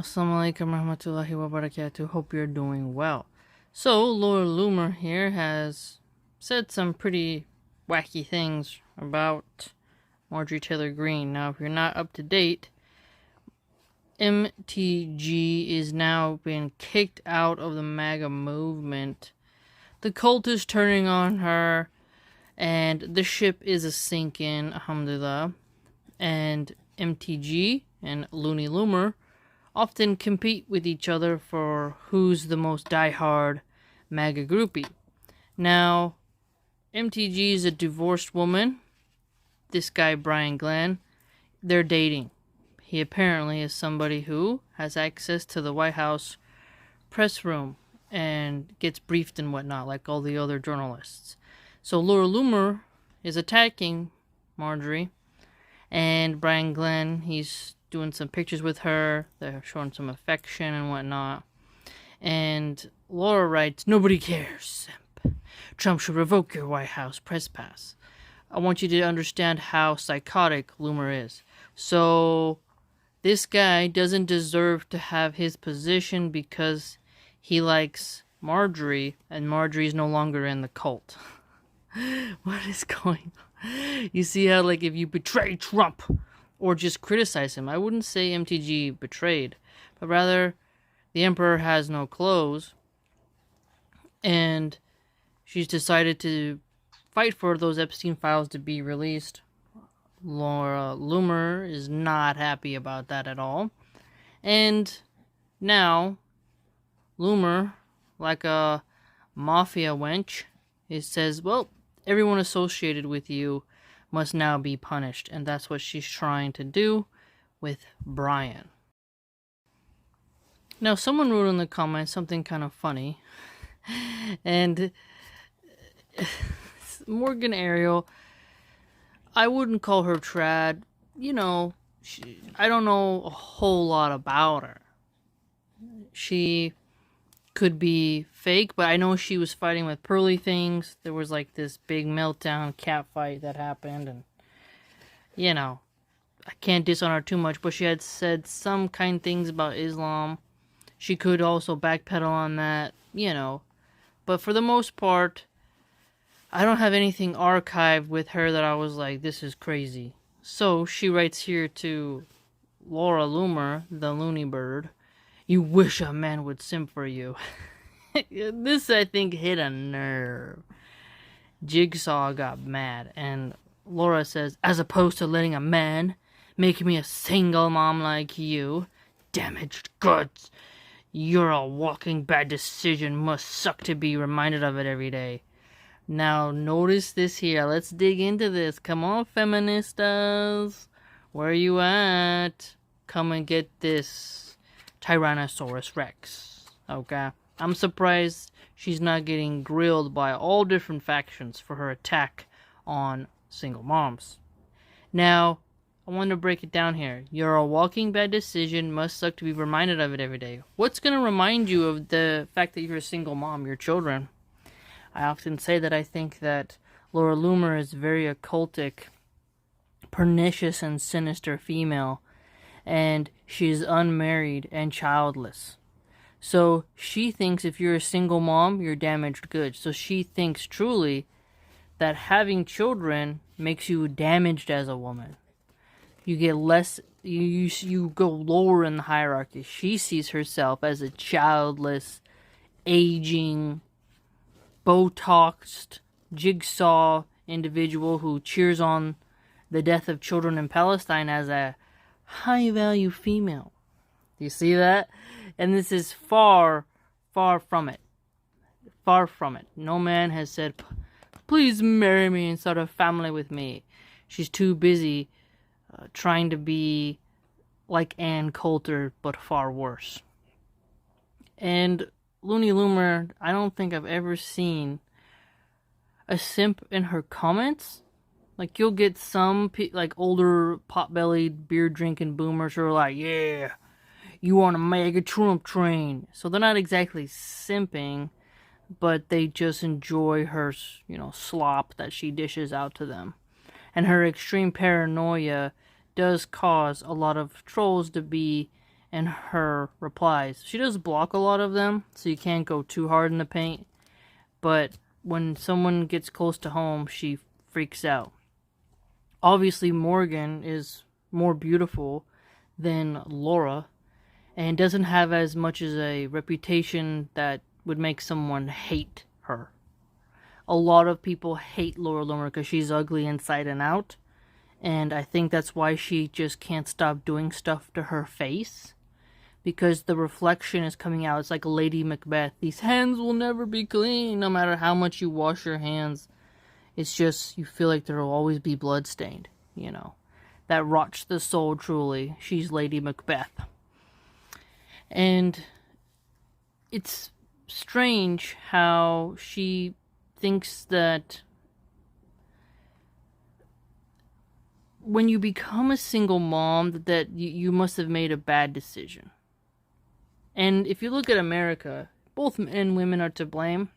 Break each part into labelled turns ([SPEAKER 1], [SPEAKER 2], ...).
[SPEAKER 1] Assalamu alaikum warahmatullahi wabarakatuh. Hope you're doing well. So, Lord Loomer here has said some pretty wacky things about Marjorie Taylor Greene. Now, if you're not up to date, MTG is now being kicked out of the MAGA movement. The cult is turning on her, and the ship is a sinking, alhamdulillah. And MTG and Looney Loomer often compete with each other for who's the most diehard MAGA groupie. Now, MTG is a divorced woman. This guy, Brian Glenn, they're dating. He apparently is somebody who has access to the White House press room and gets briefed and whatnot, like all the other journalists. So Laura Loomer is attacking Marjorie, and Brian Glenn, he's doing some pictures with her. They're showing some affection and whatnot. And Laura writes, "Nobody cares, Simp. Trump should revoke your White House press pass. I want you to understand how psychotic Loomer is. So, this guy doesn't deserve to have his position because he likes Marjorie, and Marjorie's no longer in the cult." What is going on? You see how, like, if you betray Trump or just criticize him, I wouldn't say MTG betrayed, but rather the emperor has no clothes, and she's decided to fight for those Epstein files to be released. Laura Loomer is not happy about that at all. And now, Loomer, like a mafia wench, it says, well, everyone associated with you must now be punished. And that's what she's trying to do with Brian. Now, someone wrote in the comments something kind of funny. And Morgan Ariel, I wouldn't call her trad. You know, I don't know a whole lot about her. She could be fake, but I know she was fighting with Pearly Things. There was like this big meltdown cat fight that happened, and you know, I can't diss on her too much, but she had said some kind things about Islam. She could also backpedal on that, you know. But for the most part, I don't have anything archived with her that I was like, this is crazy. So she writes here to Laura Loomer, the loony bird, "You wish a man would simp for you." This, I think, hit a nerve. Jigsaw got mad, and Laura says, "As opposed to letting a man make me a single mom like you, damaged goods. You're a walking bad decision. Must suck to be reminded of it every day." Now, notice this here. Let's dig into this. Come on, feministas. Where you at? Come and get this Tyrannosaurus Rex. Okay? I'm surprised she's not getting grilled by all different factions for her attack on single moms. Now, I want to break it down here. You're a walking bad decision. Must suck to be reminded of it every day. What's going to remind you of the fact that you're a single mom, your children? I often say that I think that Laura Loomer is very occultic, pernicious, and sinister female, and she's unmarried and childless. So she thinks if you're a single mom, you're damaged goods. So she thinks truly that having children makes you damaged as a woman. You get less, you go lower in the hierarchy. She sees herself as a childless, aging, Botoxed, jigsaw individual who cheers on the death of children in Palestine as a high-value female. Do you see that? And this is far, far from it. Far from it. No man has said, "Please marry me and start a family with me." She's too busy trying to be like Ann Coulter, but far worse. And Looney Loomer, I don't think I've ever seen a simp in her comments. Like, you'll get some, like, older, pot-bellied, beer-drinking boomers who are like, "Yeah, you on a mega Trump train." So they're not exactly simping, but they just enjoy her, you know, slop that she dishes out to them. And her extreme paranoia does cause a lot of trolls to be and her replies. She does block a lot of them, so you can't go too hard in the paint. But when someone gets close to home, she freaks out. Obviously, Morgan is more beautiful than Laura and doesn't have as much as a reputation that would make someone hate her. A lot of people hate Laura Loomer because she's ugly inside and out, and I think that's why she just can't stop doing stuff to her face, because the reflection is coming out. It's like Lady Macbeth. These hands will never be clean, no matter how much you wash your hands. It's just, you feel like there will always be bloodstained, you know. That rots the soul, truly. She's Lady Macbeth. And it's strange how she thinks that when you become a single mom, that you must have made a bad decision. And if you look at America, both men and women are to blame.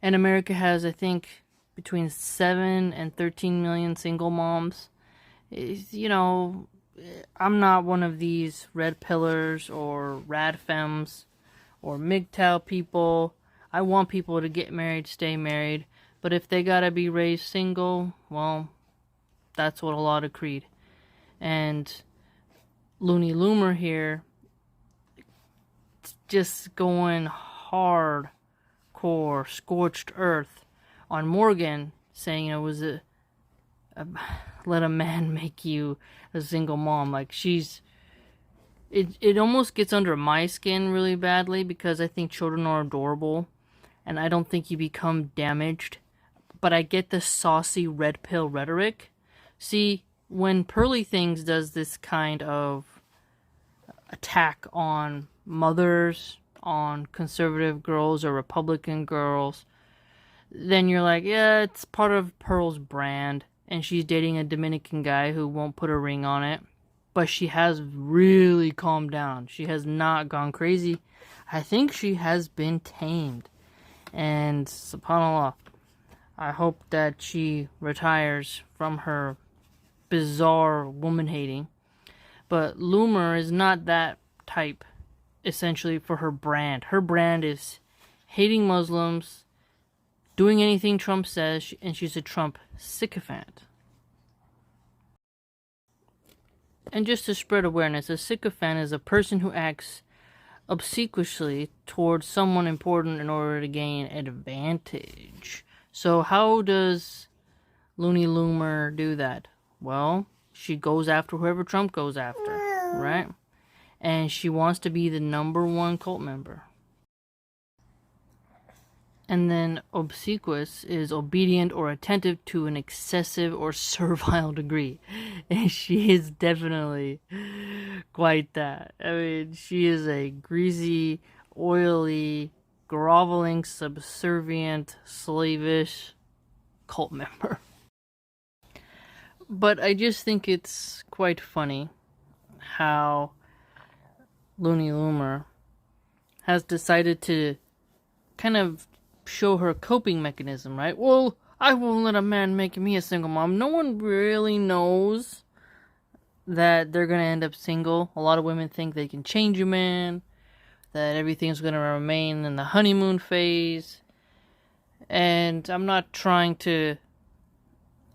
[SPEAKER 1] And America has, I think, between 7 and 13 million single moms. You know, I'm not one of these red pillars or rad femmes or MGTOW people. I want people to get married, stay married. But if they gotta be raised single, well, that's what a lot of Creed. And Looney Loomer here, just going hardcore, scorched earth on Morgan, saying, you know, was it let a man make you a single mom. Like, it almost gets under my skin really badly, because I think children are adorable and I don't think you become damaged. But I get the saucy red pill rhetoric. See, when Pearly Things does this kind of attack on mothers, on conservative girls or Republican girls, then you're like, yeah, it's part of Pearl's brand, and she's dating a Dominican guy who won't put a ring on it. But she has really calmed down. She has not gone crazy. I think she has been tamed. And subhanAllah, I hope that she retires from her bizarre woman hating. But Loomer is not that type, essentially, for her brand. Her brand is hating Muslims, doing anything Trump says, and she's a Trump sycophant. And just to spread awareness, a sycophant is a person who acts obsequiously towards someone important in order to gain advantage. So how does Looney Loomer do that? Well, she goes after whoever Trump goes after, right? And she wants to be the #1 cult member. And then obsequious is obedient or attentive to an excessive or servile degree. And she is definitely quite that. I mean, she is a greasy, oily, groveling, subservient, slavish cult member. But I just think it's quite funny how Looney Loomer has decided to kind of show her coping mechanism, right? Well, I won't let a man make me a single mom. No one really knows that they're going to end up single. A lot of women think they can change a man, that everything's going to remain in the honeymoon phase. And I'm not trying to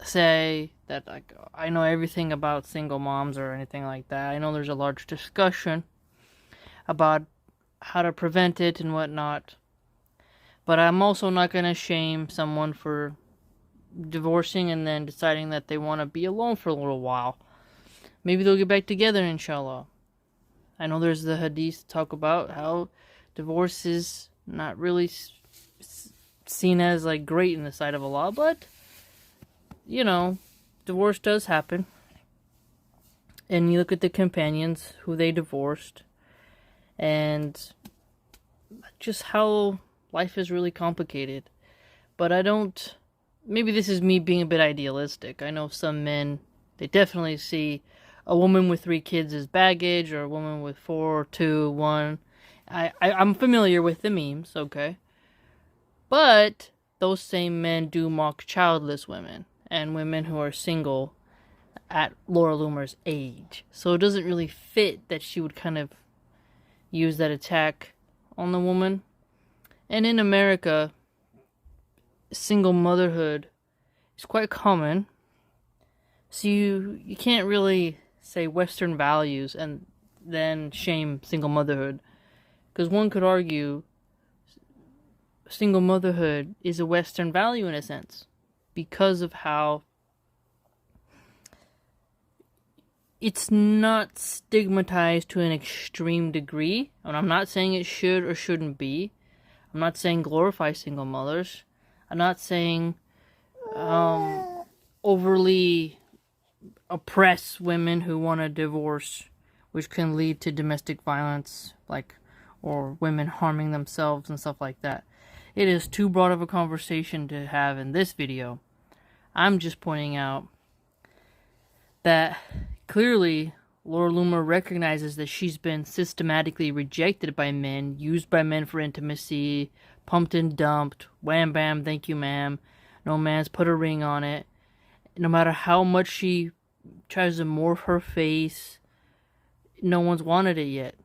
[SPEAKER 1] say that, like, I know everything about single moms or anything like that. I know there's a large discussion about how to prevent it and whatnot. But I'm also not going to shame someone for divorcing and then deciding that they want to be alone for a little while. Maybe they'll get back together, inshallah. I know there's the hadith talk about how divorce is not really seen as, like, great in the sight of Allah, but, you know, divorce does happen. And you look at the companions who they divorced, and just how life is really complicated. But I don't... Maybe this is me being a bit idealistic. I know some men, they definitely see a woman with 3 kids as baggage, or a woman with 4, 2, 1. I'm familiar with the memes, okay? But those same men do mock childless women, and women who are single at Laura Loomer's age. So it doesn't really fit that she would kind of use that attack on the woman. And in America, single motherhood is quite common. So you can't really say Western values and then shame single motherhood. Because one could argue single motherhood is a Western value in a sense. Because of how it's not stigmatized to an extreme degree. And I'm not saying it should or shouldn't be. I'm not saying glorify single mothers. I'm not saying overly oppress women who want a divorce, which can lead to domestic violence, or women harming themselves and stuff like that. It is too broad of a conversation to have in this video. I'm just pointing out that clearly Laura Loomer recognizes that she's been systematically rejected by men, used by men for intimacy, pumped and dumped, wham bam, thank you ma'am, no man's put a ring on it. No matter how much she tries to morph her face, no one's wanted it yet.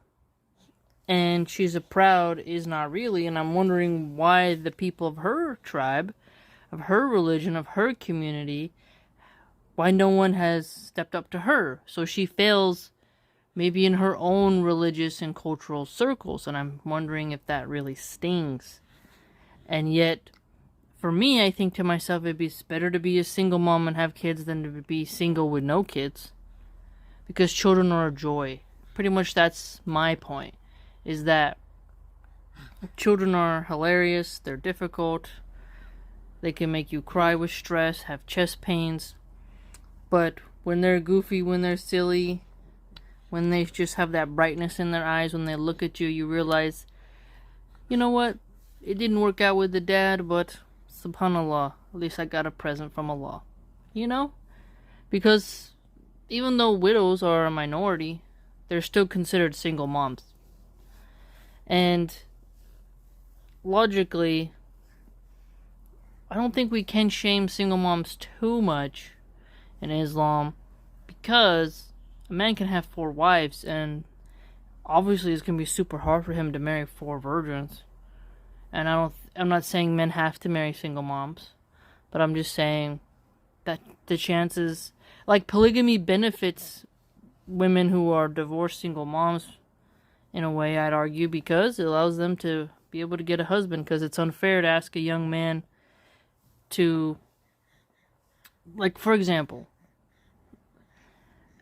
[SPEAKER 1] And she's a proud is not really, and I'm wondering why the people of her tribe, of her religion, of her community, why no one has stepped up to her. So she fails maybe in her own religious and cultural circles, and I'm wondering if that really stings. And yet, for me, I think to myself, it'd be better to be a single mom and have kids than to be single with no kids. Because children are a joy. Pretty much that's my point. Is that children are hilarious, they're difficult, they can make you cry with stress, have chest pains, but when they're goofy, when they're silly, when they just have that brightness in their eyes, when they look at you, you realize, you know what, it didn't work out with the dad, but subhanallah, at least I got a present from Allah, you know? Because even though widows are a minority, they're still considered single moms. And logically, I don't think we can shame single moms too much in Islam, because a man can have 4 wives, and obviously it's going to be super hard for him to marry 4 virgins. And I'm not saying men have to marry single moms, but I'm just saying that the chances, polygamy benefits women who are divorced single moms in a way, I'd argue, because it allows them to be able to get a husband, because it's unfair to ask a young man to, for example,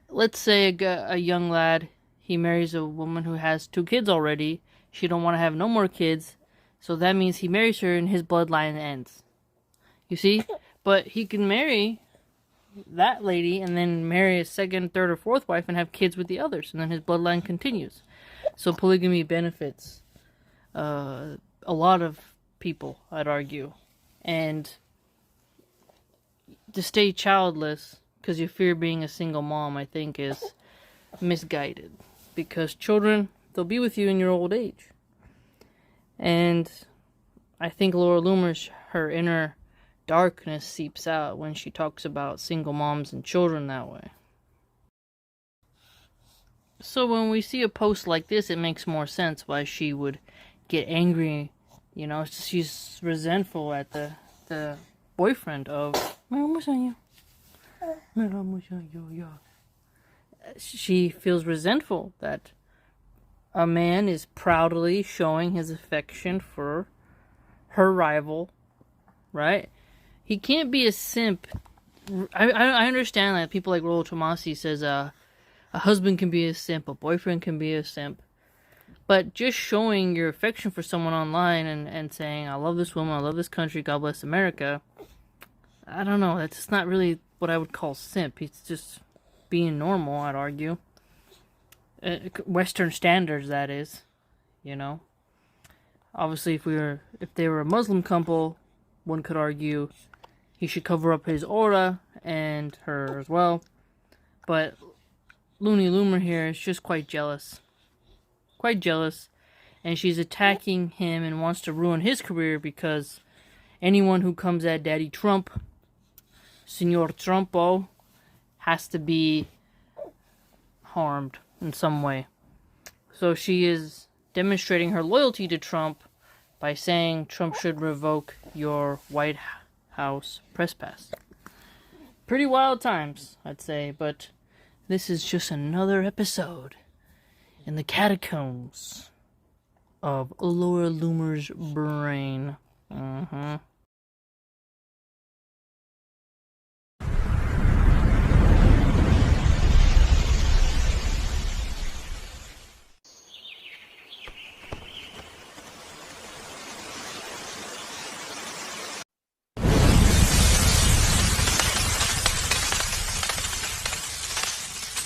[SPEAKER 1] let's say a young lad, he marries a woman who has 2 kids already, she don't want to have no more kids, so that means he marries her and his bloodline ends. You see? But he can marry that lady and then marry a 2nd, 3rd, or 4th wife and have kids with the others, and then his bloodline continues. So polygamy benefits a lot of people, I'd argue. And to stay childless because you fear being a single mom, I think is misguided. Because children, they'll be with you in your old age. And I think Laura Loomer's, her inner darkness seeps out when she talks about single moms and children that way. So when we see a post like this, it makes more sense why she would get angry. You know, she's resentful at the boyfriend of... She feels resentful that a man is proudly showing his affection for her rival, right? He can't be a simp. I understand that people like Rollo Tomasi says a husband can be a simp, a boyfriend can be a simp. But just showing your affection for someone online and saying, I love this woman, I love this country, God bless America, I don't know, that's not really what I would call simp. He's just being normal, I'd argue. Western standards, that is, you know. Obviously, if they were a Muslim couple, one could argue he should cover up his aura and her as well. But Looney Loomer here is just quite jealous. Quite jealous. And she's attacking him and wants to ruin his career because anyone who comes at Daddy Trump, Senor Trumpo, has to be harmed in some way. So she is demonstrating her loyalty to Trump by saying Trump should revoke your White House press pass. Pretty wild times, I'd say, but this is just another episode in the catacombs of Laura Loomer's brain.